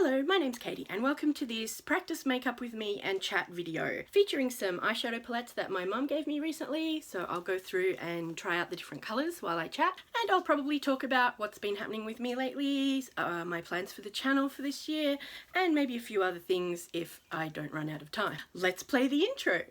Hello, my name's Katie and welcome to this practice makeup with me and chat video featuring some eyeshadow palettes that my mum gave me recently. So I'll go through and try out the different colours while I chat, and I'll probably talk about what's been happening with me lately, my plans for the channel for this year, and maybe a few other things if I don't run out of time. Let's play the intro.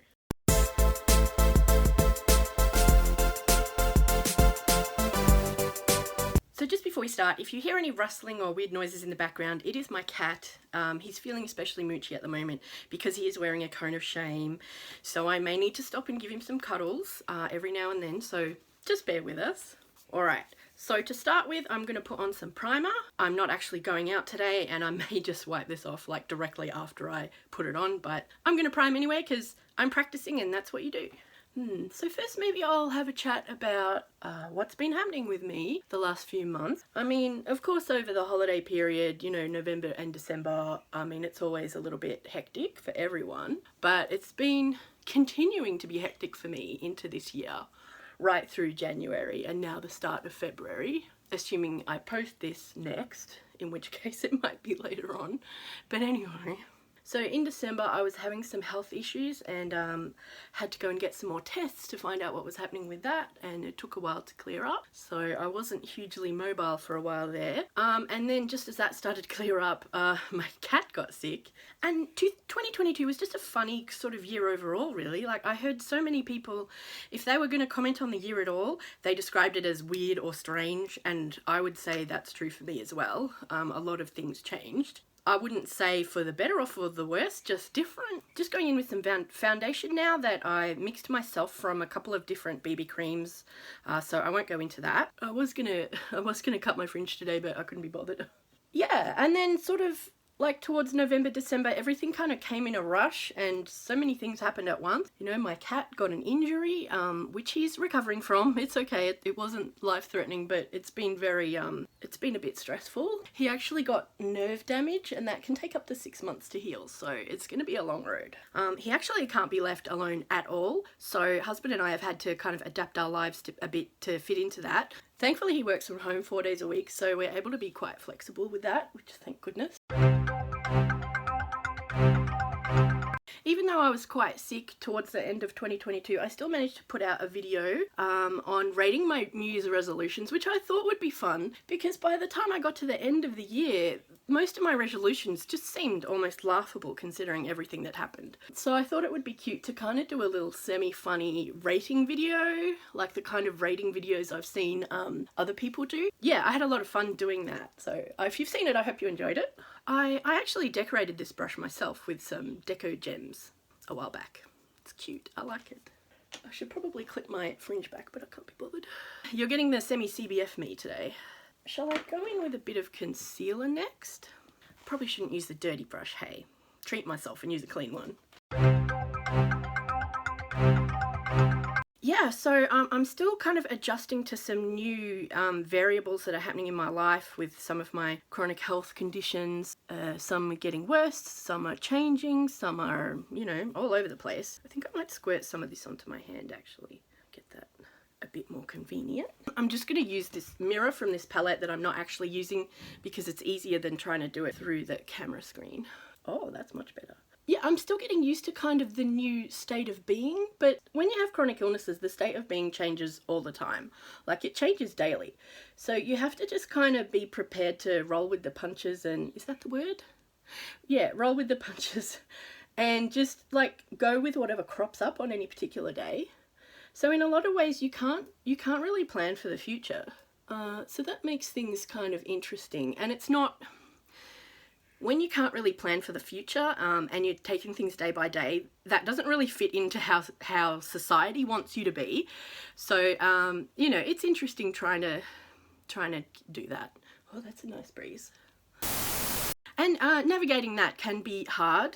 So just before we start, if you hear any rustling or weird noises in the background, it is my cat. He's feeling especially moochy at the moment because he is wearing a cone of shame. So I may need to stop and give him some cuddles every now and then, so just bear with us. Alright, so to start with, I'm going to put on some primer. I'm not actually going out today and I may just wipe this off like directly after I put it on, but I'm going to prime anyway because I'm practicing and that's what you do. So first maybe I'll have a chat about what's been happening with me the last few months. I mean, of course over the holiday period, you know, November and December, I mean, it's always a little bit hectic for everyone, but it's been continuing to be hectic for me into this year, right through January and now the start of February, assuming I post this next, in which case it might be later on, but anyway. So in December I was having some health issues and had to go and get some more tests to find out what was happening with that, and it took a while to clear up. So I wasn't hugely mobile for a while there. And then just as that started to clear up, my cat got sick. And 2022 was just a funny sort of year overall, really. Like, I heard so many people, if they were going to comment on the year at all, they described it as weird or strange, and I would say that's true for me as well. A lot of things changed. I wouldn't say for the better or for the worse, just different. Just going in with some foundation now that I mixed myself from a couple of different BB creams, so I won't go into that. I was gonna cut my fringe today, but I couldn't be bothered. Yeah, and then sort of like towards November, December, everything kind of came in a rush and so many things happened at once. You know, my cat got an injury, which he's recovering from. It's okay, it wasn't life-threatening, but it's been very, it's been a bit stressful. He actually got nerve damage and that can take up to 6 months to heal, so it's going to be a long road. He actually can't be left alone at all, so husband and I have had to kind of adapt our lives a bit to fit into that. Thankfully he works from home 4 days a week, so we're able to be quite flexible with that, which thank goodness. Even though I was quite sick towards the end of 2022, I still managed to put out a video on rating my New Year's resolutions, which I thought would be fun because by the time I got to the end of the year, most of my resolutions just seemed almost laughable considering everything that happened. So I thought it would be cute to kind of do a little semi-funny rating video, like the kind of rating videos I've seen other people do. Yeah, I had a lot of fun doing that. So if you've seen it, I hope you enjoyed it. I actually decorated this brush myself with some deco gems a while back. It's cute, I like it. I should probably clip my fringe back, but I can't be bothered. You're getting the semi-CBF me today. Shall I go in with a bit of concealer next? Probably shouldn't use the dirty brush, hey. Treat myself and use a clean one. Yeah, so I'm still kind of adjusting to some new variables that are happening in my life with some of my chronic health conditions. Some are getting worse, some are changing, some are, you know, all over the place. I think I might squirt some of this onto my hand actually, get that a bit more convenient. I'm just going to use this mirror from this palette that I'm not actually using because it's easier than trying to do it through the camera screen. Oh, that's much better. Yeah, I'm still getting used to kind of the new state of being, but when you have chronic illnesses, the state of being changes all the time. Like, it changes daily. So you have to just kind of be prepared to roll with the punches and, is that the word? Yeah, roll with the punches and just like go with whatever crops up on any particular day. So in a lot of ways you can't really plan for the future. So that makes things kind of interesting, and it's not... When you can't really plan for the future and you're taking things day by day, that doesn't really fit into how society wants you to be. So, you know, it's interesting trying to do that. Oh, that's a nice breeze. And navigating that can be hard.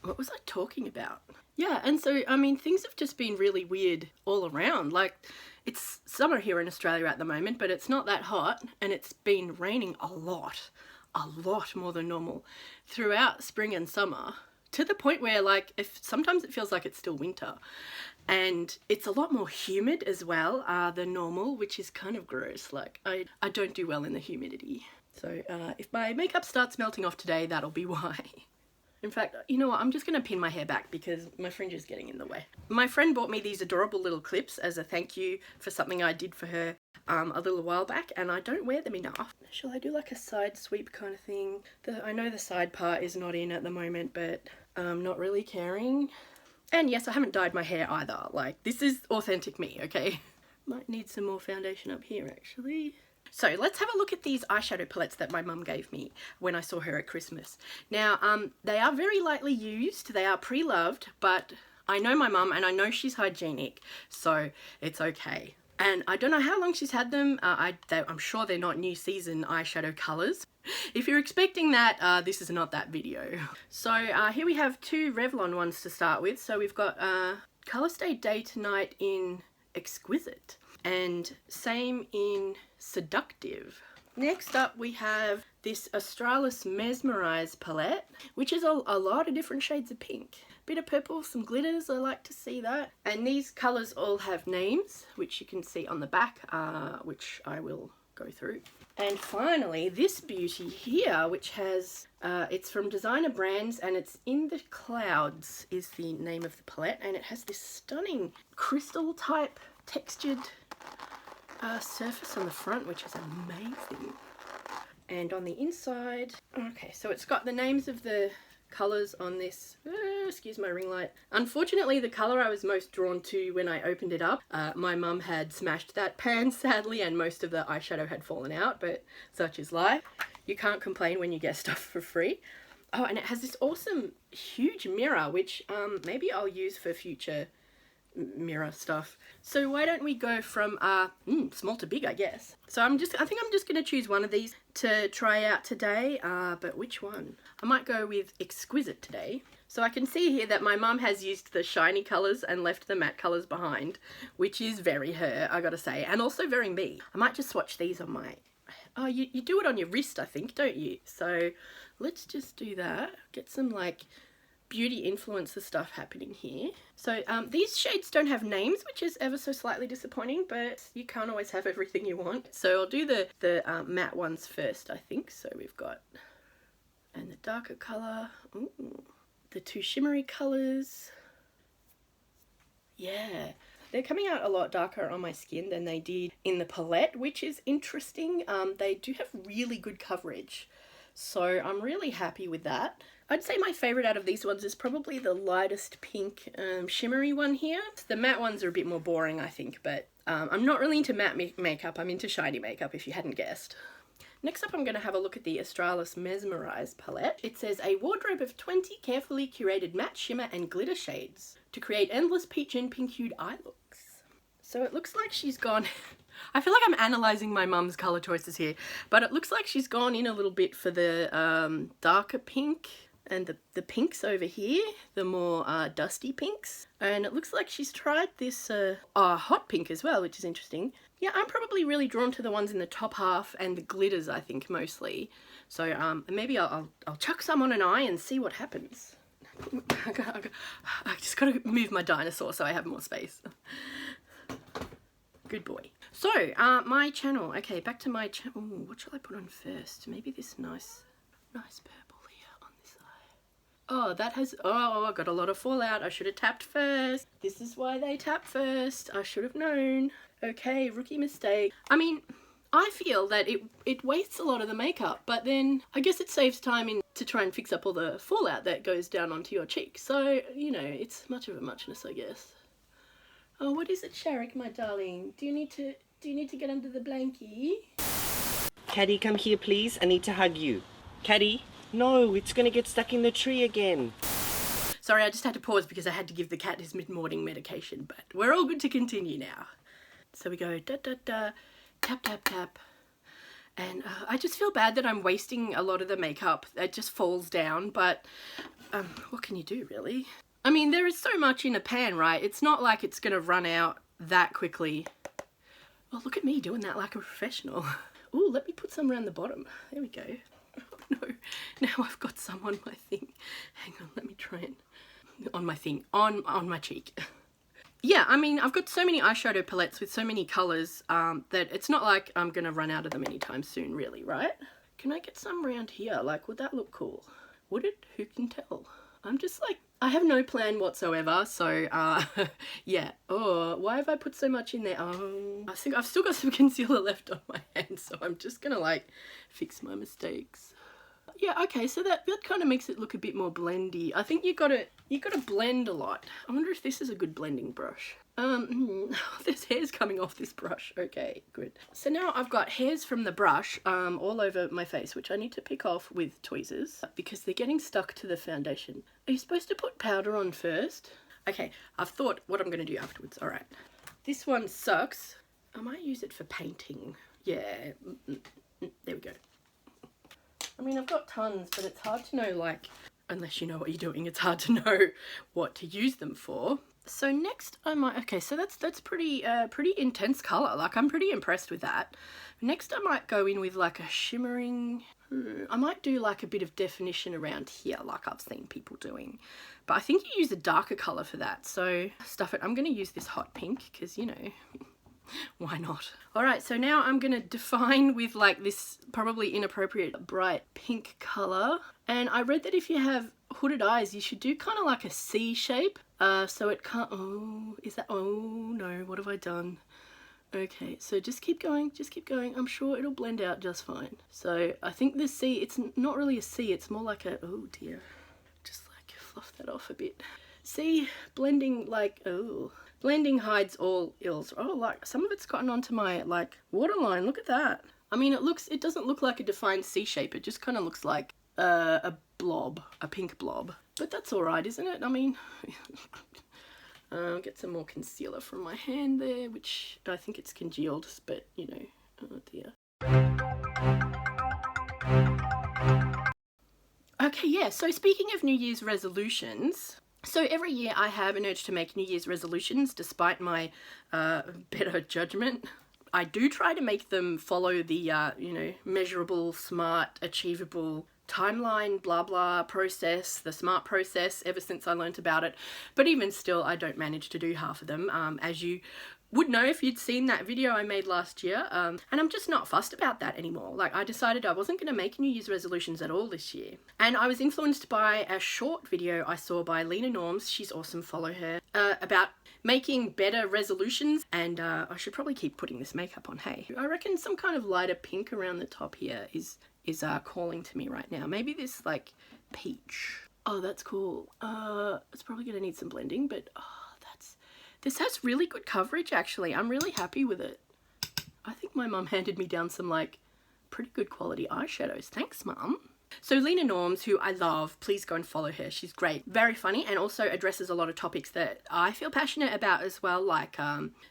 What was I talking about? Yeah, and so, I mean, things have just been really weird all around. Like, it's summer here in Australia at the moment, but it's not that hot, and it's been raining a lot more than normal throughout spring and summer, to the point where, like, sometimes it feels like it's still winter. and it's a lot more humid as well than normal, which is kind of gross. Like, I don't do well in the humidity. So if my makeup starts melting off today, that'll be why. In fact, you know what, I'm just going to pin my hair back because my fringe is getting in the way. My friend bought me these adorable little clips as a thank you for something I did for her a little while back, and I don't wear them enough. Shall I do like a side sweep kind of thing? I know the side part is not in at the moment, but I'm not really caring. And yes, I haven't dyed my hair either. Like, this is authentic me, okay? Might need some more foundation up here, actually. So let's have a look at these eyeshadow palettes that my mum gave me when I saw her at Christmas. Now, they are very lightly used. They are pre-loved, but I know my mum and I know she's hygienic, so it's okay. And I don't know how long she's had them. I'm sure they're not new season eyeshadow colours. If you're expecting that, this is not that video. So here we have two Revlon ones to start with. So we've got Colour Stay Day to Night in Exquisite, and same in Seductive. Next up we have this Australis Mesmerize palette, which is a lot of different shades of pink. Bit of purple, some glitters, I like to see that. And these colours all have names, which you can see on the back, which I will go through. And finally, this beauty here, which has, it's from Designer Brands, and it's In the Clouds is the name of the palette, and it has this stunning crystal type textured surface on the front, which is amazing. And on the inside, okay, so it's got the names of the colours on this, excuse my ring light. Unfortunately, the colour I was most drawn to when I opened it up, my mum had smashed that pan sadly, and most of the eyeshadow had fallen out, but such is life. You can't complain when you get stuff for free. Oh, and it has this awesome huge mirror, which maybe I'll use for future mirror stuff. So why don't we go from small to big, I guess. So I think I'm just going to choose one of these to try out today, but which one? I might go with Exquisite today. So I can see here that my mum has used the shiny colours and left the matte colours behind, which is very her, I gotta say, and also very me. I might just swatch these on my... Oh, you do it on your wrist, I think, don't you? So let's just do that. Get some, like, beauty influencer stuff happening here. So these shades don't have names, which is ever so slightly disappointing, but you can't always have everything you want. So I'll do the matte ones first, I think. So we've got, and the darker colour, ooh, the two shimmery colours. Yeah, they're coming out a lot darker on my skin than they did in the palette, which is interesting. They do have really good coverage, so I'm really happy with that. I'd say my favourite out of these ones is probably the lightest pink shimmery one here. The matte ones are a bit more boring, I think, but I'm not really into matte makeup. I'm into shiny makeup, if you hadn't guessed. Next up, I'm going to have a look at the Australis Mesmerize palette. It says, a wardrobe of 20 carefully curated matte shimmer and glitter shades to create endless peach and pink hued eye looks. So it looks like she's gone... I feel like I'm analysing my mum's colour choices here, but it looks like she's gone in a little bit for the darker pink and the pinks over here, the more dusty pinks. And it looks like she's tried this hot pink as well, which is interesting. Yeah, I'm probably really drawn to the ones in the top half and the glitters, I think, mostly. So maybe I'll chuck some on an eye and see what happens. I just gotta move my dinosaur so I have more space. Good boy. So, my channel. Okay, back to my channel. What shall I put on first? Maybe this nice purple here on this eye. Oh, that has... Oh, I got a lot of fallout. I should have tapped first. This is why they tap first. I should have known. Okay, rookie mistake. I mean, I feel that it wastes a lot of the makeup, but then I guess it saves time to try and fix up all the fallout that goes down onto your cheek. So, you know, it's much of a muchness, I guess. Oh, what is it, Sharik, my darling? Do you need to get under the blankie? Caddy, come here, please. I need to hug you. Caddy? No, it's going to get stuck in the tree again. Sorry, I just had to pause because I had to give the cat his mid-morning medication, but we're all good to continue now. So we go da-da-da, tap, tap, tap. And I just feel bad that I'm wasting a lot of the makeup. It just falls down, but what can you do, really? I mean, there is so much in a pan, right? It's not like it's going to run out that quickly. Well, look at me doing that like a professional. Ooh, let me put some around the bottom. There we go. Oh, no, now I've got some on my thing. Hang on, let me try it. On my thing, on my cheek. yeah, I mean, I've got so many eyeshadow palettes with so many colours that it's not like I'm going to run out of them anytime soon, really, right? Can I get some around here? Like, would that look cool? Would it? Who can tell? I'm just like, I have no plan whatsoever, so, yeah. Oh, why have I put so much in there? Oh, I think I've still got some concealer left on my hand, so I'm just gonna, like, fix my mistakes. Yeah, okay, so that kind of makes it look a bit more blendy. I think you gotta blend a lot. I wonder if this is a good blending brush. There's hairs coming off this brush. Okay, good. So now I've got hairs from the brush all over my face, which I need to pick off with tweezers because they're getting stuck to the foundation. Are you supposed to put powder on first? Okay, I've thought what I'm gonna do afterwards. All right. This one sucks. I might use it for painting. Yeah, there we go. I mean, I've got tons, but it's hard to know, like, unless you know what you're doing, it's hard to know what to use them for. So next I might, okay, so that's pretty intense colour. Like, I'm pretty impressed with that. Next I might go in with like a shimmering, I might do like a bit of definition around here like I've seen people doing. But I think you use a darker colour for that. So stuff it. I'm going to use this hot pink because, you know, why not? All right, so now I'm gonna define with like this probably inappropriate bright pink color. And I read that if you have hooded eyes, you should do kind of like a C shape. So it can't, oh, is that, oh no, what have I done? Okay, so just keep going, just keep going. I'm sure it'll blend out just fine. So I think this C, it's not really a C, it's more like a, oh dear. Just like fluff that off a bit. See, blending like, oh. Blending hides all ills. Oh, like some of it's gotten onto my like waterline. Look at that. I mean, it doesn't look like a defined C shape. It just kind of looks like a blob, a pink blob. But that's all right, isn't it? I mean, get some more concealer from my hand there, which I think it's congealed, but you know, oh dear. Okay, yeah, so speaking of New Year's resolutions, so every year I have an urge to make New Year's resolutions despite my better judgment. I do try to make them follow the, you know, measurable, smart, achievable timeline, blah, blah process, the SMART process ever since I learnt about it. But even still, I don't manage to do half of them, as you would know if you'd seen that video I made last year. And I'm just not fussed about that anymore. Like, I decided I wasn't going to make New Year's resolutions at all this year. And I was influenced by a short video I saw by Lena Norms, she's awesome, follow her, about making better resolutions. And I should probably keep putting this makeup on, hey. I reckon some kind of lighter pink around the top here is calling to me right now. Maybe this like peach. Oh, that's cool. It's probably going to need some blending, but this has really good coverage, actually. I'm really happy with it. I think my mum handed me down some, like, pretty good quality eyeshadows. Thanks, Mum. So Lena Norms, who I love, please go and follow her. She's great. Very funny and also addresses a lot of topics that I feel passionate about as well, like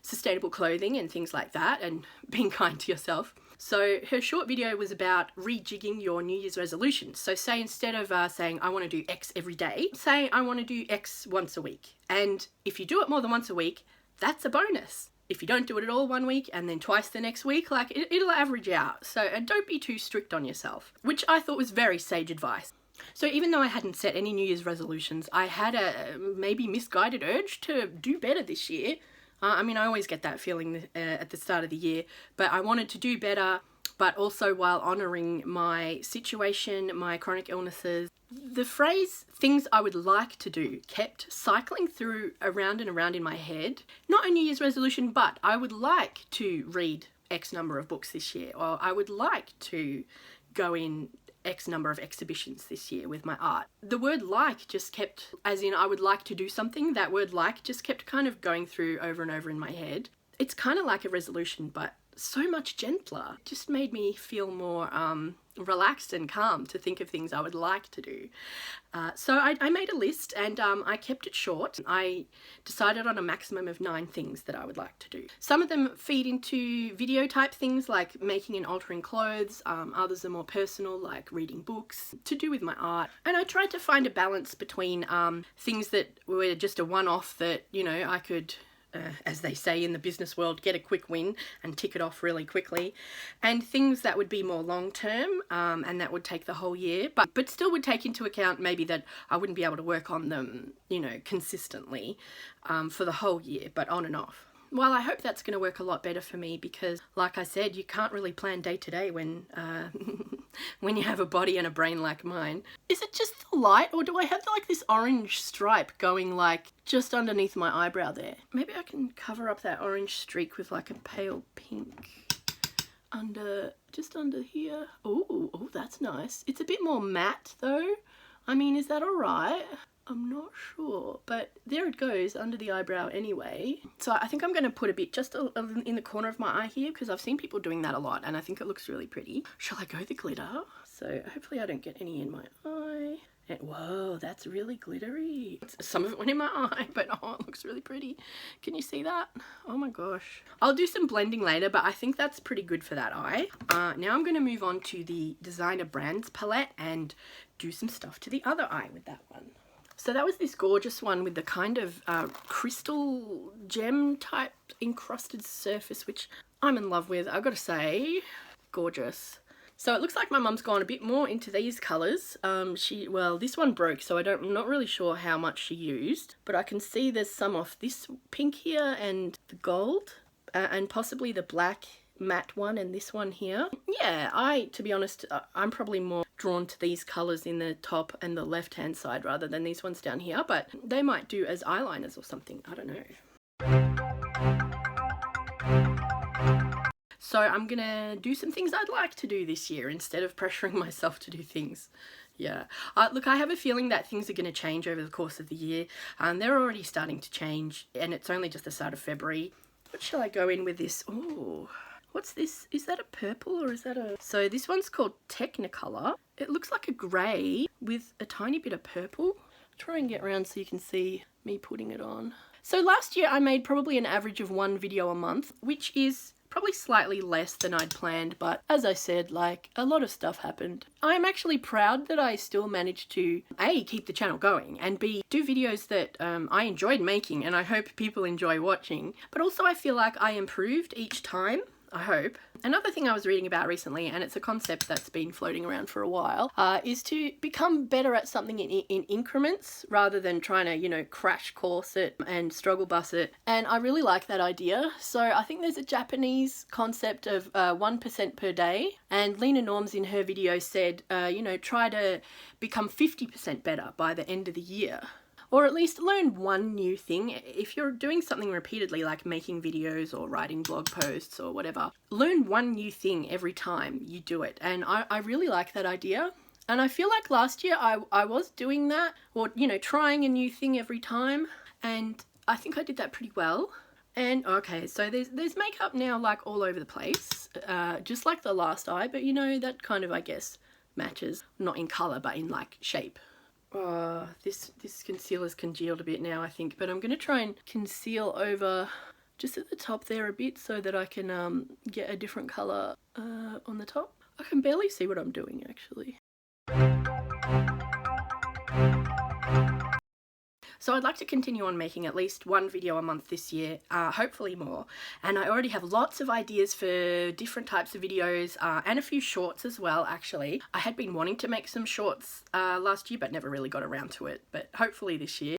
sustainable clothing and things like that, and being kind to yourself. So her short video was about rejigging your New Year's resolutions. So say instead of saying I want to do X every day, say I want to do X once a week. And if you do it more than once a week, that's a bonus. If you don't do it at all one week and then twice the next week, like it'll average out. So don't be too strict on yourself, which I thought was very sage advice. So even though I hadn't set any New Year's resolutions, I had a maybe misguided urge to do better this year. I mean, I always get that feeling at the start of the year, but I wanted to do better, but also while honouring my situation, my chronic illnesses. The phrase, things I would like to do, kept cycling through around and around in my head. Not a New Year's resolution, but I would like to read X number of books this year, or I would like to go in X number of exhibitions this year with my art. The word like just kept, as in I would like to do something, that word like just kept kind of going through over and over in my head. It's kind of like a resolution, but so much gentler. It just made me feel more relaxed and calm to think of things I would like to do. So I made a list and I kept it short. I decided on a maximum of 9 things that I would like to do. Some of them feed into video type things like making and altering clothes. Others are more personal, like reading books, to do with my art. And I tried to find a balance between things that were just a one-off that, you know, I could as they say in the business world, get a quick win and tick it off really quickly. And things that would be more long term, and that would take the whole year, but still would take into account maybe that I wouldn't be able to work on them, you know, consistently for the whole year, but on and off. Well, I hope that's going to work a lot better for me because, like I said, you can't really plan day to day when when you have a body and a brain like mine. Is it just the light, or do I have like this orange stripe going like just underneath my eyebrow there? Maybe I can cover up that orange streak with like a pale pink just under here. Oh, that's nice. It's a bit more matte though. I mean, is that all right? I'm not sure, but there it goes under the eyebrow anyway. So I think I'm going to put a bit just in the corner of my eye here because I've seen people doing that a lot and I think it looks really pretty. Shall I go the glitter? So hopefully I don't get any in my eye. And, whoa, that's really glittery. Some of it went in my eye, but oh, it looks really pretty. Can you see that? Oh my gosh. I'll do some blending later, but I think that's pretty good for that eye. Now I'm going to move on to the Designer Brands palette and do some stuff to the other eye with that one. So that was this gorgeous one with the kind of crystal gem type encrusted surface, which I'm in love with. I've got to say, gorgeous. So it looks like my mum's gone a bit more into these colours. Well, this one broke, so I'm not really sure how much she used, but I can see there's some off this pink here and the gold and possibly the black matte one and this one here. Yeah, to be honest, I'm probably more drawn to these colours in the top and the left hand side rather than these ones down here, but they might do as eyeliners or something, I don't know. So I'm gonna do some things I'd like to do this year instead of pressuring myself to do things. Yeah, look, I have a feeling that things are going to change over the course of the year. They're already starting to change and it's only just the start of February. What shall I go in with this? Oh, what's this? Is that a purple or is that a... So this one's called Technicolor. It looks like a grey with a tiny bit of purple. Try and get around so you can see me putting it on. So last year I made probably an average of 1 video a month, which is probably slightly less than I'd planned, but as I said, like, a lot of stuff happened. I'm actually proud that I still managed to A, keep the channel going, and B, do videos that I enjoyed making and I hope people enjoy watching. But also I feel like I improved each time, I hope. Another thing I was reading about recently, and it's a concept that's been floating around for a while, is to become better at something in increments rather than trying to, you know, crash course it and struggle bus it. And I really like that idea. So I think there's a Japanese concept of 1% per day. And Lena Norms in her video said, you know, try to become 50% better by the end of the year. Or at least learn one new thing. If you're doing something repeatedly, like making videos or writing blog posts or whatever, learn one new thing every time you do it. And I really like that idea. And I feel like last year I was doing that, or, you know, trying a new thing every time. And I think I did that pretty well. And okay, so there's makeup now like all over the place, just like the last eye, but you know, that kind of, I guess, matches, not in colour, but in like shape. This concealer's congealed a bit now, I think, but I'm going to try and conceal over just at the top there a bit so that I can get a different colour on the top. I can barely see what I'm doing, actually. So I'd like to continue on making at least 1 video a month this year, hopefully more. And I already have lots of ideas for different types of videos and a few shorts as well, actually. I had been wanting to make some shorts last year, but never really got around to it, but hopefully this year.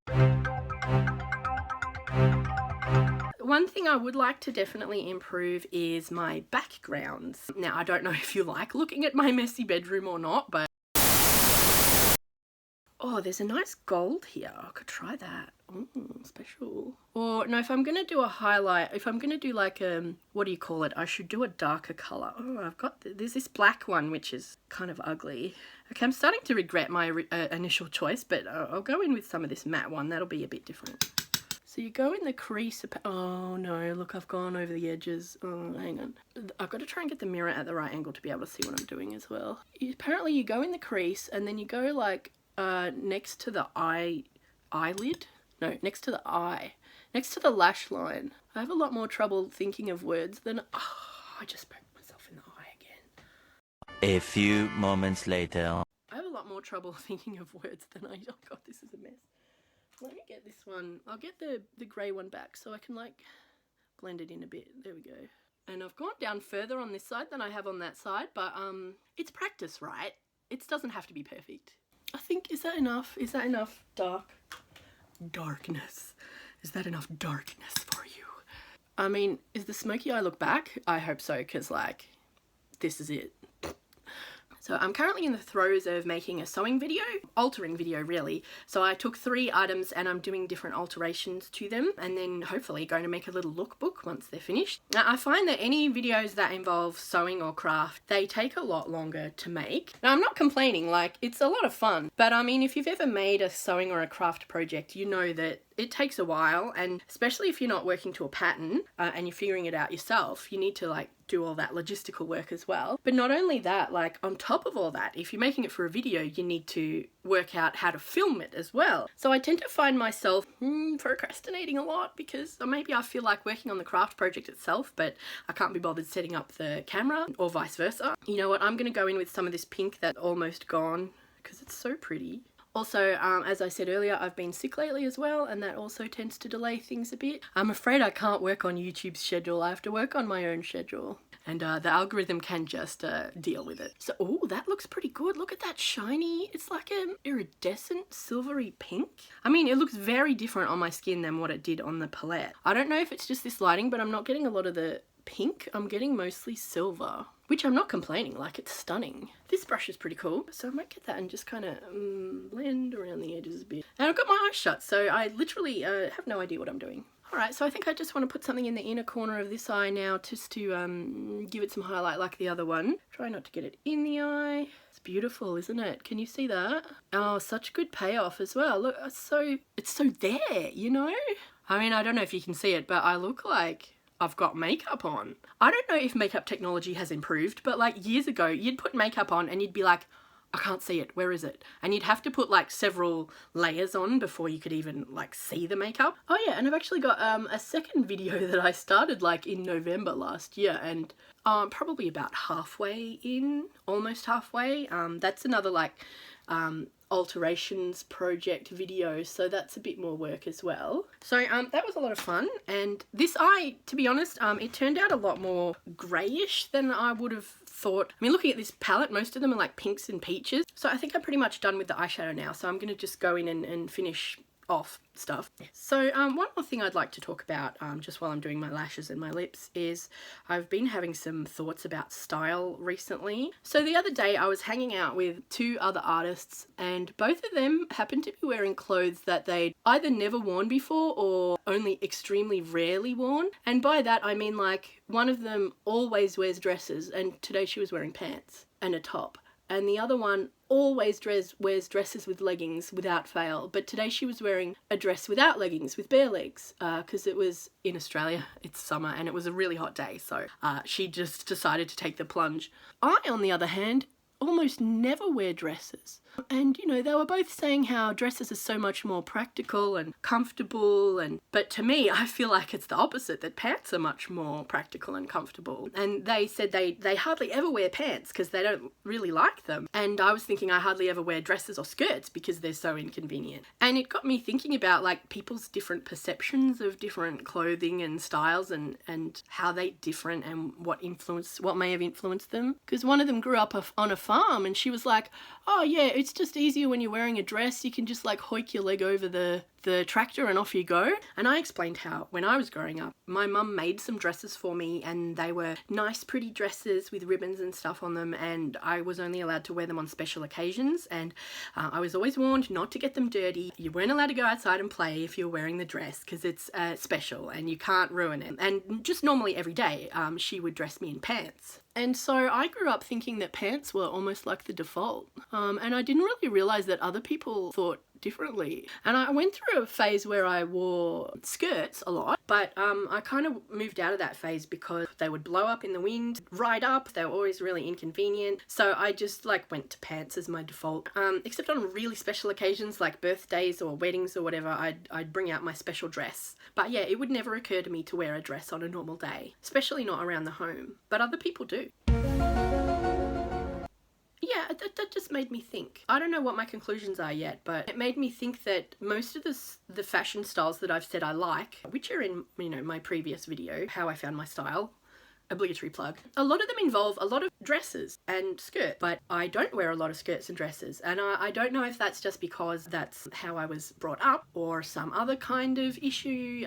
One thing I would like to definitely improve is my backgrounds. Now, I don't know if you like looking at my messy bedroom or not, but oh, there's a nice gold here. I could try that. Ooh, special. Or no, if I'm going to do a highlight, if I'm going to do like what do you call it? I should do a darker colour. Oh, I've got, there's this black one, which is kind of ugly. Okay, I'm starting to regret my initial choice, but I'll go in with some of this matte one. That'll be a bit different. So you go in the crease. Oh no, look, I've gone over the edges. Oh, hang on. I've got to try and get the mirror at the right angle to be able to see what I'm doing as well. Apparently you go in the crease and then you go like next to the eyelid. No, next to the eye. Next to the lash line. I have a lot more trouble thinking of words than... Oh, I just poked myself in the eye again. A few moments later. I have a lot more trouble thinking of words than I... Oh god, this is a mess. Let me get this one. I'll get the grey one back so I can like blend it in a bit. There we go. And I've gone down further on this side than I have on that side, but it's practice, right? It doesn't have to be perfect. I think, is that enough? Is that enough darkness? Is that enough darkness for you? I mean, is the smoky eye look back? I hope so, because like, this is it. So I'm currently in the throes of making a sewing video, altering video really. So I took 3 items and I'm doing different alterations to them, and then hopefully going to make a little lookbook once they're finished. Now I find that any videos that involve sewing or craft, they take a lot longer to make. Now I'm not complaining, like it's a lot of fun, but I mean if you've ever made a sewing or a craft project, you know that it takes a while, and especially if you're not working to a pattern and you're figuring it out yourself, you need to like do all that logistical work as well. But not only that, like on top of all that, if you're making it for a video, you need to work out how to film it as well. So I tend to find myself procrastinating a lot because maybe I feel like working on the craft project itself, but I can't be bothered setting up the camera, or vice versa. You know what, I'm gonna go in with some of this pink that's almost gone because it's so pretty. Also, as I said earlier, I've been sick lately as well, and that also tends to delay things a bit. I'm afraid I can't work on YouTube's schedule. I have to work on my own schedule. And the algorithm can just deal with it. So, oh, that looks pretty good. Look at that shiny. It's like an iridescent silvery pink. I mean, it looks very different on my skin than what it did on the palette. I don't know if it's just this lighting, but I'm not getting a lot of the pink. I'm getting mostly silver, which I'm not complaining, like it's stunning. This brush is pretty cool, so I might get that and just kind of blend around the edges a bit. And I've got my eyes shut, so I literally have no idea what I'm doing. Alright, so I think I just want to put something in the inner corner of this eye now, just to give it some highlight like the other one. Try not to get it in the eye. It's beautiful, isn't it? Can you see that? Oh, such good payoff as well. Look, it's so there, you know? I mean, I don't know if you can see it, but I look like I've got makeup on. I don't know if makeup technology has improved, but like years ago, you'd put makeup on and you'd be like, I can't see it, where is it? And you'd have to put like several layers on before you could even like see the makeup. Oh yeah, and I've actually got a second video that I started like in November last year, and probably about halfway in, almost halfway. That's another like alterations project video, so that's a bit more work as well. So that was a lot of fun, and this eye, to be honest, it turned out a lot more greyish than I would have thought. I mean, looking at this palette, most of them are like pinks and peaches, so I think I'm pretty much done with the eyeshadow now, so I'm going to just go in and finish off stuff. So one more thing I'd like to talk about just while I'm doing my lashes and my lips is I've been having some thoughts about style recently. So the other day I was hanging out with 2 other artists, and both of them happened to be wearing clothes that they'd either never worn before or only extremely rarely worn. And by that I mean like one of them always wears dresses, and today she was wearing pants and a top. And the other one always wears dresses with leggings without fail, but today she was wearing a dress without leggings, with bare legs, because it was in Australia, it's summer, and it was a really hot day, so she just decided to take the plunge. I, on the other hand, almost never wear dresses. And, you know, they were both saying how dresses are so much more practical and comfortable, but to me, I feel like it's the opposite, that pants are much more practical and comfortable. And they said they hardly ever wear pants because they don't really like them. And I was thinking I hardly ever wear dresses or skirts because they're so inconvenient. And it got me thinking about like people's different perceptions of different clothing and styles, and how they different and what may have influenced them. Because one of them grew up on a farm, and she was like, oh yeah, it's just easier when you're wearing a dress. You can just like hoik your leg over the tractor and off you go. And I explained how when I was growing up, my mum made some dresses for me, and they were nice pretty dresses with ribbons and stuff on them, and I was only allowed to wear them on special occasions, and I was always warned not to get them dirty. You weren't allowed to go outside and play if you're wearing the dress because it's special and you can't ruin it. And just normally every day she would dress me in pants. And so I grew up thinking that pants were almost like the default, and I didn't really realise that other people thought differently. And I went through a phase where I wore skirts a lot, but I kind of moved out of that phase because they would blow up in the wind, ride up, they were always really inconvenient. So I just like went to pants as my default, except on really special occasions like birthdays or weddings or whatever, I'd bring out my special dress. But yeah, it would never occur to me to wear a dress on a normal day, especially not around the home, but other people do. Yeah, that just made me think. I don't know what my conclusions are yet, but it made me think that most of the fashion styles that I've said I like, which are in, you know, my previous video, how I found my style, obligatory plug, a lot of them involve a lot of dresses and skirts, but I don't wear a lot of skirts and dresses, and I don't know if that's just because that's how I was brought up or some other kind of issue,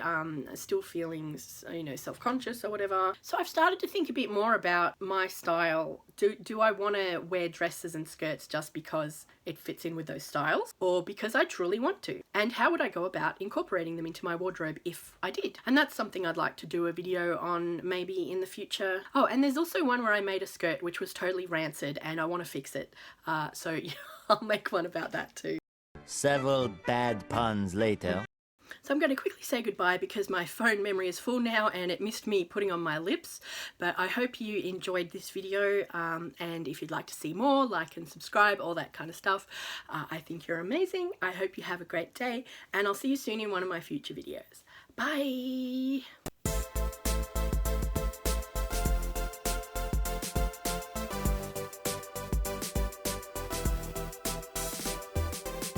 still feeling, you know, self-conscious or whatever. So I've started to think a bit more about my style. Do I want to wear dresses and skirts just because it fits in with those styles, or because I truly want to? And how would I go about incorporating them into my wardrobe if I did? And that's something I'd like to do a video on maybe in the future. Oh, and there's also one where I made a skirt which was totally rancid and I want to fix it. So yeah, I'll make one about that too. Several bad puns later. So I'm going to quickly say goodbye because my phone memory is full now and it missed me putting on my lips. But I hope you enjoyed this video, and if you'd like to see more, like and subscribe, all that kind of stuff. I think you're amazing. I hope you have a great day, and I'll see you soon in one of my future videos. Bye!